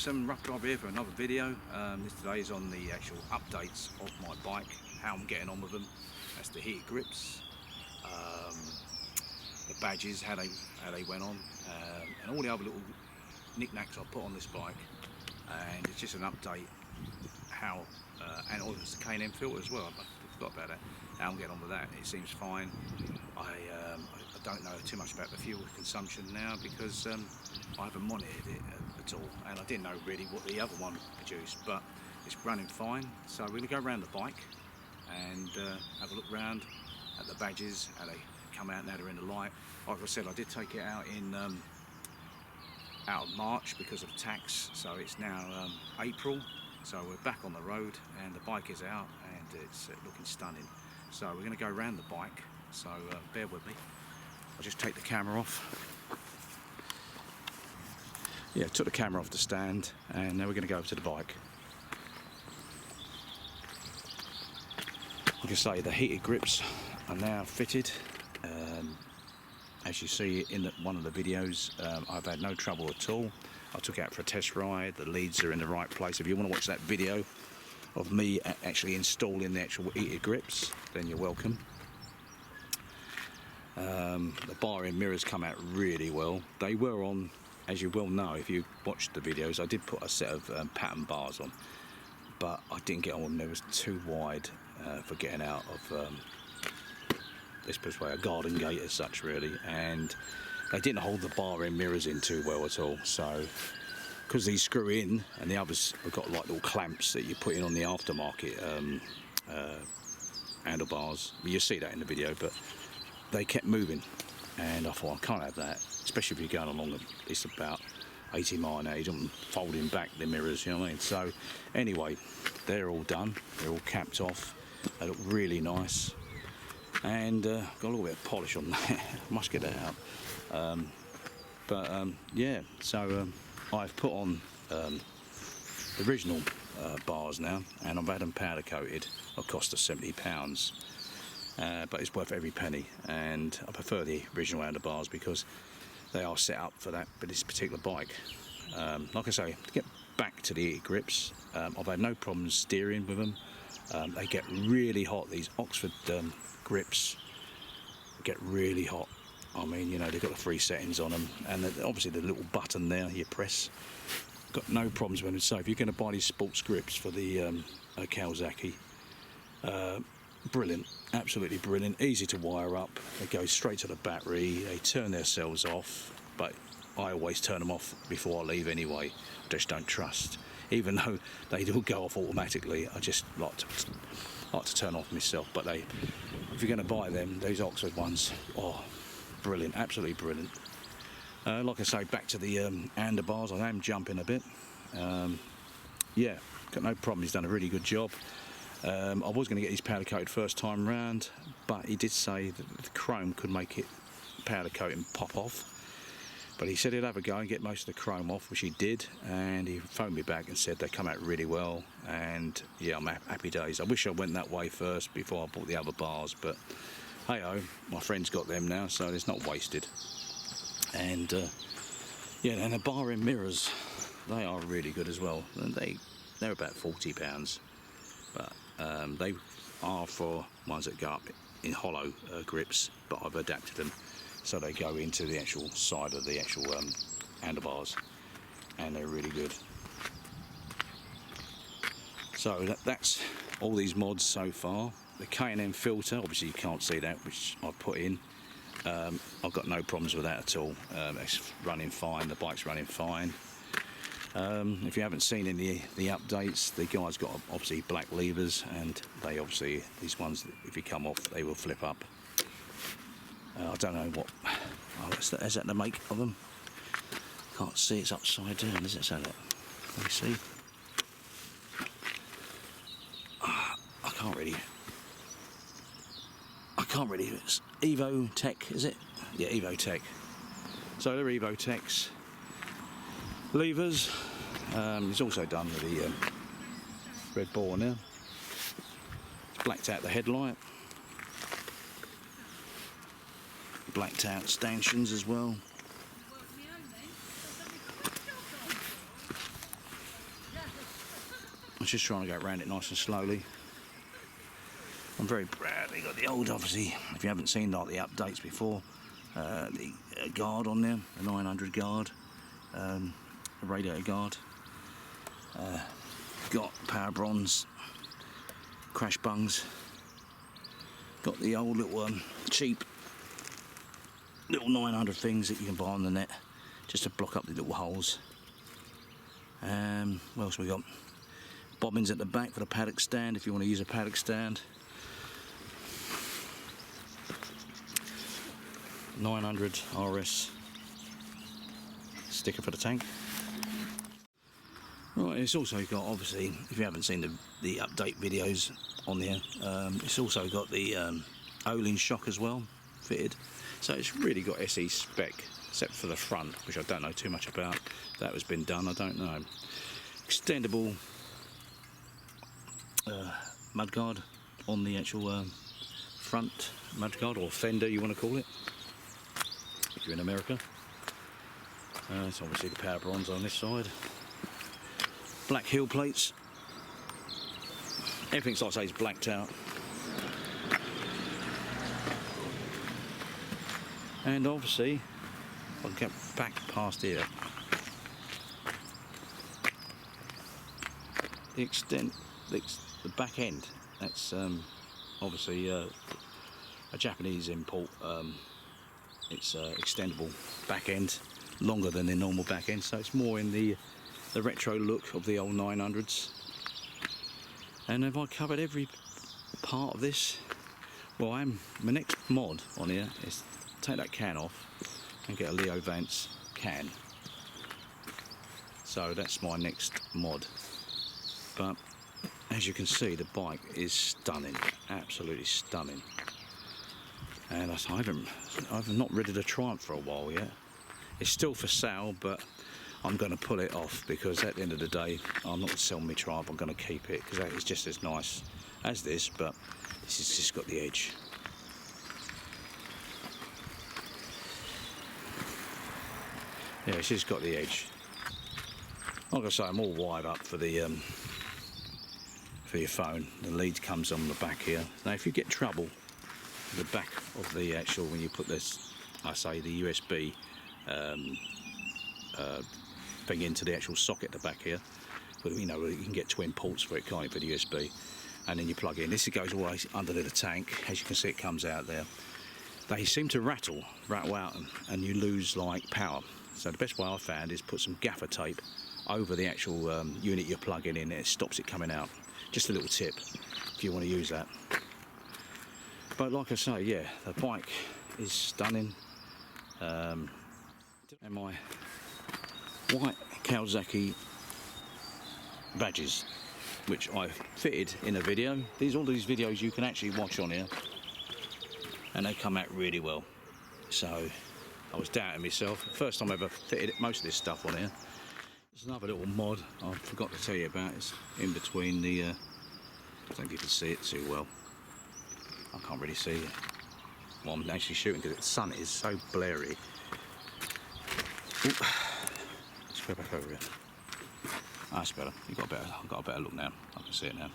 folks, Rough Driver here for another video. This today is on the actual updates of my bike, how I'm getting on with them. That's the heated grips, the badges, how they went on, and all the other little knickknacks I put on this bike. And it's just an update how, and also it's the K&M filter as well. I forgot about that. How I'm getting on with that. It seems fine. I don't know too much about the fuel consumption now because I haven't monitored it at all, and I didn't know really what the other one produced, but it's running fine. So we're going to go around the bike and have a look around at the badges, how they come out now they're in the light. Like I said, I did take it out in out of March because of tax, so it's now April, so we're back on the road and the bike is out and it's looking stunning. So we're going to go around the bike, so bear with me. I'll just take the camera off. Yeah, took the camera off the stand and now we're going to go over to the bike. Like I say, the heated grips are now fitted. As you see in one of the videos, I've had no trouble at all. I took it out for a test ride, the leads are in the right place. If you want to watch that video of me actually installing the actual heated grips, then you're welcome. The bar end mirrors come out really well. They were on, as you well know if you watched the videos, I did put a set of pattern bars on, but I didn't get on with them. It was too wide for getting out of this puts away a garden gate as such really, and they didn't hold the bar end mirrors in too well at all. So because these screw in and the others have got like little clamps that you put in on the aftermarket handlebars, you'll see that in the video, but they kept moving and I thought I can't have that, especially if you're going along at least about 80 mile an hour. You don't folding back the mirrors, you know what I mean? So anyway, they're all done, they're all capped off, they look really nice. And got a little bit of polish on there. Must get that out. Yeah, so I've put on the original bars now, and I've had them powder coated. It cost us £70, but it's worth every penny. And I prefer the original handlebars because they are set up for that, but this particular bike. Like I say, to get back to the heated grips, I've had no problems steering with them. They get really hot. These Oxford grips get really hot. I mean, you know, they've got the 3 settings on them, and obviously the little button there you press. Got no problems with them. So if you're going to buy these sports grips for the Kawasaki, brilliant, absolutely brilliant, easy to wire up. They go straight to the battery, they turn themselves off, but I always turn them off before I leave anyway. I just don't trust, even though they do go off automatically. I just like to turn off myself. But if you're going to buy them, those Oxford ones, oh, brilliant, absolutely brilliant. Like I say, back to the handlebars, I am jumping a bit. Yeah, got no problem. He's done a really good job. I was going to get these powder coated first time round, but he did say that the chrome could make it powder coat and pop off. But he said he'd have a go and get most of the chrome off, which he did, and he phoned me back and said they come out really well. And yeah, I'm happy days. I wish I went that way first before I bought the other bars, but hey ho, my friend's got them now, so it's not wasted. And yeah, and the bar end mirrors, they are really good as well. And they're about £40, but they are for ones that go up in hollow grips, but I've adapted them so they go into the actual side of the actual handlebars, and they're really good. So that's all these mods so far. The K&M filter, obviously you can't see that, which I've put in. I've got no problems with that at all. It's running fine, the bike's running fine. If you haven't seen any of the updates, the guy's got obviously black levers, and they obviously, these ones, if you come off, they will flip up. I don't know what, is that the make of them? Can't see, it's upside down, is it? So that, let me see. I can't really, it's Evo Tech, is it? Yeah, Evo Tech. So they're Evo Tech's levers. It's also done with the red ball now. It's blacked out the headlight. Blacked out stanchions as well. just trying to go around it nice and slowly. I'm very proud they got the old, obviously, if you haven't seen like the updates before, the guard on there, the 900 guard, the radiator guard. Got power bronze, crash bungs. Got the old little cheap little 900 things that you can buy on the net just to block up the little holes. What else we got? Bobbins at the back for the paddock stand if you want to use a paddock stand. 900 RS sticker for the tank. Right, it's also got, obviously, if you haven't seen the update videos on there, it's also got the Olin shock as well fitted. So it's really got SE spec, except for the front, which I don't know too much about. That has been done, I don't know. Extendable mudguard on the actual front mudguard, or fender you want to call it, if you're in America. It's obviously the power bronze on this side. Black heel plates. Everything's, like I say, is blacked out. And obviously, I can get back past here. The back end. That's obviously a Japanese import. It's extendable back end, longer than the normal back end, so it's more in the retro look of the old 900s. And have I covered every part of this? Well, my next mod on here is take that can off and get a Leo Vance can. So that's my next mod. But as you can see, the bike is stunning, absolutely stunning. And I've not ridden a Triumph for a while yet. It's still for sale, but I'm going to pull it off because at the end of the day, I'm not going to sell my Triumph. I'm going to keep it because that is just as nice as this, but this has just got the edge. Yeah, it's just got the edge. Like I say, I'm all wired up for the for your phone. The lead comes on the back here. Now, if you get trouble with the back of the actual, when you put this, I say the USB thing into the actual socket at the back here, but you know you can get twin ports for it, can't you, for the USB, and then you plug in. This goes always under the tank. As you can see, it comes out there. They seem to rattle out, and you lose like power. So the best way I found is put some gaffer tape over the actual unit you're plugging in, and it stops it coming out. Just a little tip if you want to use that. But like I say, yeah, the bike is stunning. And my white Kawasaki badges, which I fitted in a video. All these videos you can actually watch on here, and they come out really well. So I was doubting myself. First time I ever fitted most of this stuff on here. There's another little mod I forgot to tell you about. It's in between the, I don't think you can see it too well. I can't really see it. Well, I'm actually shooting because the sun is so blurry. Ooh. Let's go back over here. Ah, that's better. I've got a better look now. I can see it now.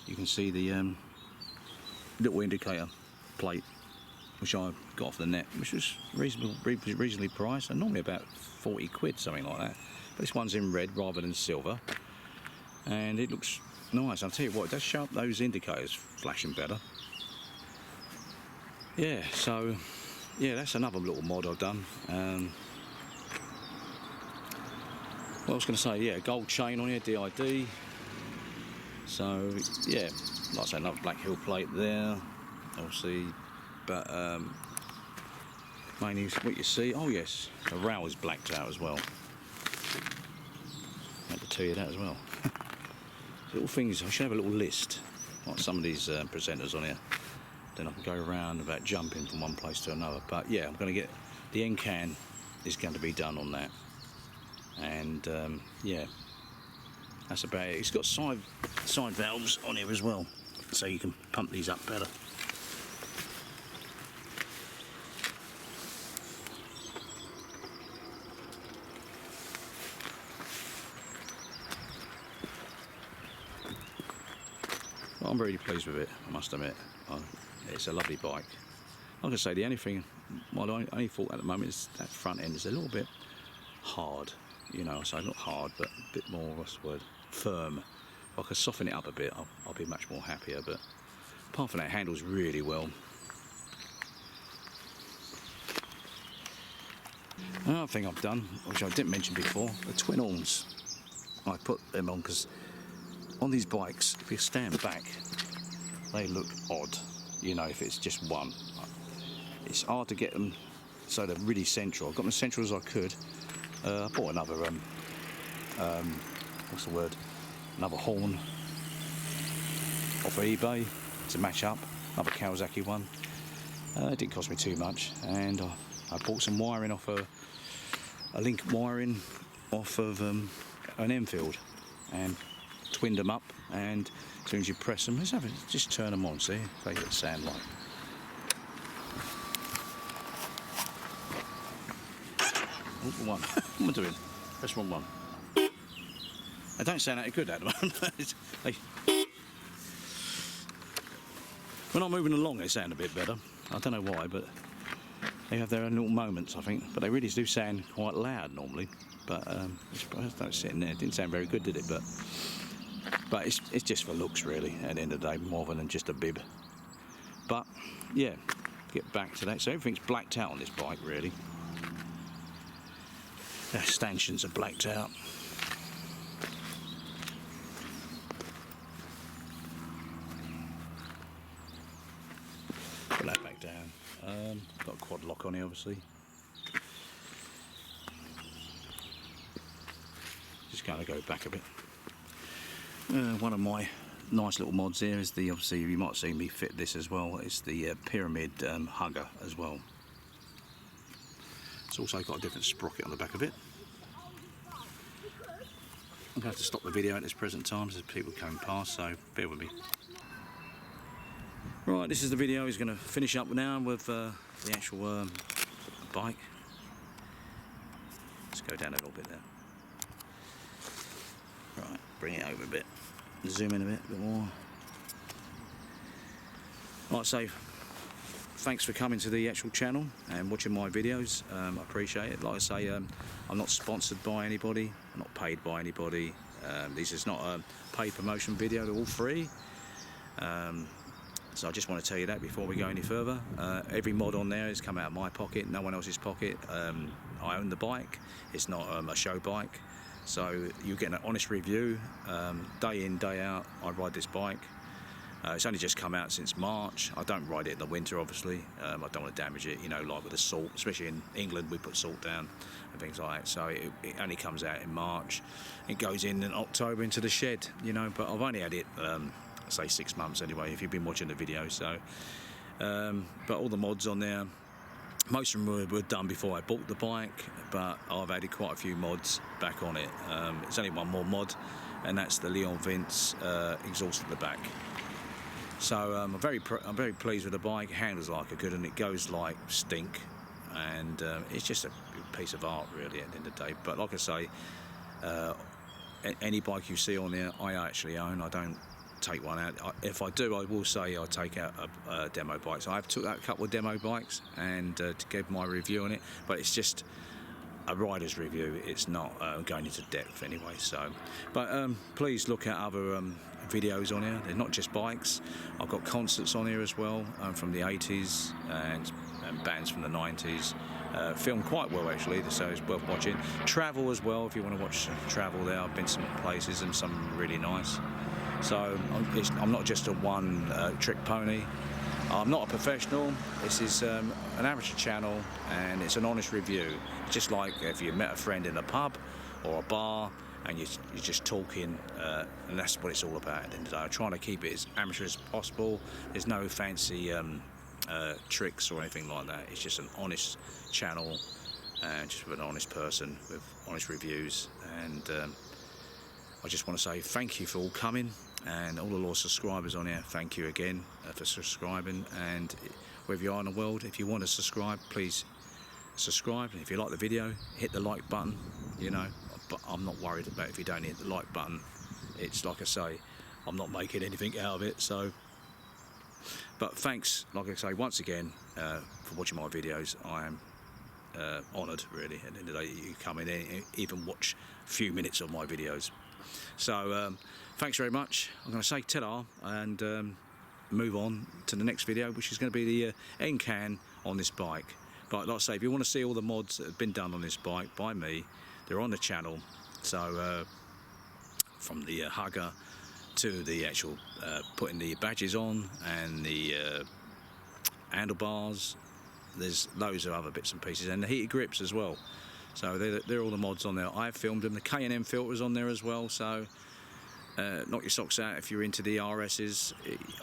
You can see the little indicator plate, which I got off the net, which was reasonably priced, and normally about 40 quid, something like that. But this one's in red rather than silver, and it looks nice. I'll tell you what, it does show up those indicators flashing better. Yeah, so yeah, that's another little mod I've done. What I was going to say, yeah, gold chain on here, DID. So yeah, like I say, another black heel plate there, obviously. But mainly what you see, oh yes, the rail is blacked out as well. I have to tell you that as well. Little things, I should have a little list, like some of these presenters on here. Then I can go around about jumping from one place to another. But yeah, I'm going to get, the end can is going to be done on that. And yeah, that's about it. It's got side valves on here as well, so you can pump these up better. I'm really pleased with it, I must admit. It's a lovely bike. Like I say, the only thing, my only fault at the moment is that front end is a little bit hard, you know. So not hard, but a bit more, what's the word, firm. If I could soften it up a bit, I'll be much more happier. But apart from that, it handles really well. Another thing I've done, which I didn't mention before, the twin horns. I put them on because on these bikes, if you stand back, they look odd, you know, if it's just one. It's hard to get them so they're really central. I've got them as central as I could. I bought another, what's the word, another horn off of eBay to match up, another Kawasaki one. It didn't cost me too much, and I bought some wiring off a link wiring off of an Enfield, and twinned them up, and as soon as you press them, just turn them on, see, they get sound like. Oh, one. What am I doing? Press one. They don't sound that good at the moment. When I'm moving along, they sound a bit better. I don't know why, but they have their own little moments, I think. But they really do sound quite loud normally. But don't sit in there. It didn't sound very good, did it? But it's just for looks, really. At the end of the day, more than just a bib. But yeah, get back to that. So everything's blacked out on this bike, really. The stanchions are blacked out. Put that back down. Got a quad lock on here, obviously. Just going to go back a bit. One of my nice little mods here is the, obviously you might see me fit this as well, it's the pyramid hugger as well. It's also got a different sprocket on the back of it. I'm going to have to stop the video at this present time as people coming past, so bear with me. Right, this is the video. He's going to finish up now with the actual bike. Let's go down a little bit there. Right, bring it over a bit. Zoom in a bit more. Like I say, thanks for coming to the actual channel and watching my videos. I appreciate it. Like I say, I'm not sponsored by anybody, I'm not paid by anybody. This is not a paid promotion video, they're all free. So I just want to tell you that before we go any further. Every mod on there has come out of my pocket, no one else's pocket. I own the bike, it's not a show bike. So you get an honest review, day in, day out. I ride this bike. It's only just come out since March. I don't ride it in the winter, obviously. I don't want to damage it, you know, like with the salt, especially in England, we put salt down and things like that. So it only comes out in March. It goes in October into the shed, you know, but I've only had it, say 6 months anyway, if you've been watching the video. So, but all the mods on there, most of them were done before I bought the bike, but I've added quite a few mods back on it. There's only one more mod, and that's the Leon Vince exhaust at the back. So I'm very pleased with the bike. It handles like a good, and it goes like stink, and it's just a piece of art really at the end of the day. But like I say, any bike you see on there, I actually own. I don't take one out. If I do, I will say I take out a demo bike. So I've took out a couple of demo bikes and to give my review on it, but it's just a rider's review. It's not going into depth anyway. So, but please look at other videos on here. They're not just bikes. I've got concerts on here as well from the 80s and bands from the 90s. Filmed quite well actually, so it's worth watching. Travel as well, if you want to watch travel there. I've been to some places and some really nice. So I'm not just a one-trick pony. I'm not a professional. This is an amateur channel, and it's an honest review. Just like if you met a friend in a pub or a bar, and you're just talking, and that's what it's all about at the end of the day. I'm trying to keep it as amateur as possible. There's no fancy tricks or anything like that. It's just an honest channel, and just with an honest person with honest reviews. And I just want to say thank you for all coming, and all the loyal subscribers on here, thank you again for subscribing. And wherever you are in the world, if you want to subscribe, please subscribe. And if you like the video, hit the like button, you know. But I'm not worried about if you don't hit the like button. It's like I say, I'm not making anything out of it. So, but thanks, like I say, once again, for watching my videos. I am honoured, really, at the end of the day, you come in and even watch a few minutes of my videos. So thanks very much. I'm going to say ta-da and move on to the next video, which is going to be the end can on this bike. But like I say, if you want to see all the mods that have been done on this bike by me, they're on the channel. So from the hugger to the actual putting the badges on and the handlebars, there's loads of other bits and pieces, and the heated grips as well. So they're all the mods on there. I've filmed them. The K&M filter's on there as well. So knock your socks out if you're into the RSs.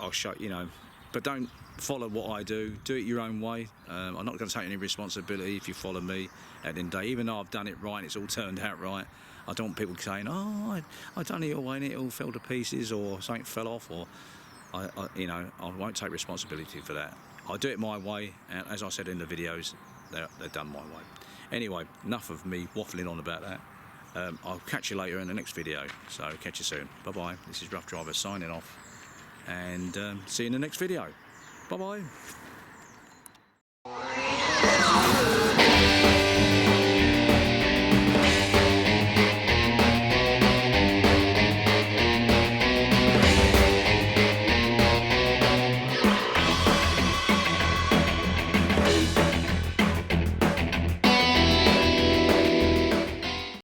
I'll show you know, but don't follow what I do. Do it your own way. I'm not going to take any responsibility if you follow me at the end of the day. Even though I've done it right, it's all turned out right. I don't want people saying, "Oh, I done it your way and it all fell to pieces," or something fell off, or you know, I won't take responsibility for that. I do it my way, and as I said in the videos, they're done my way. Anyway, enough of me waffling on about that. I'll catch you later in the next video, so catch you soon. Bye bye. This is Rough Driver signing off, and see you in the next video. Bye bye.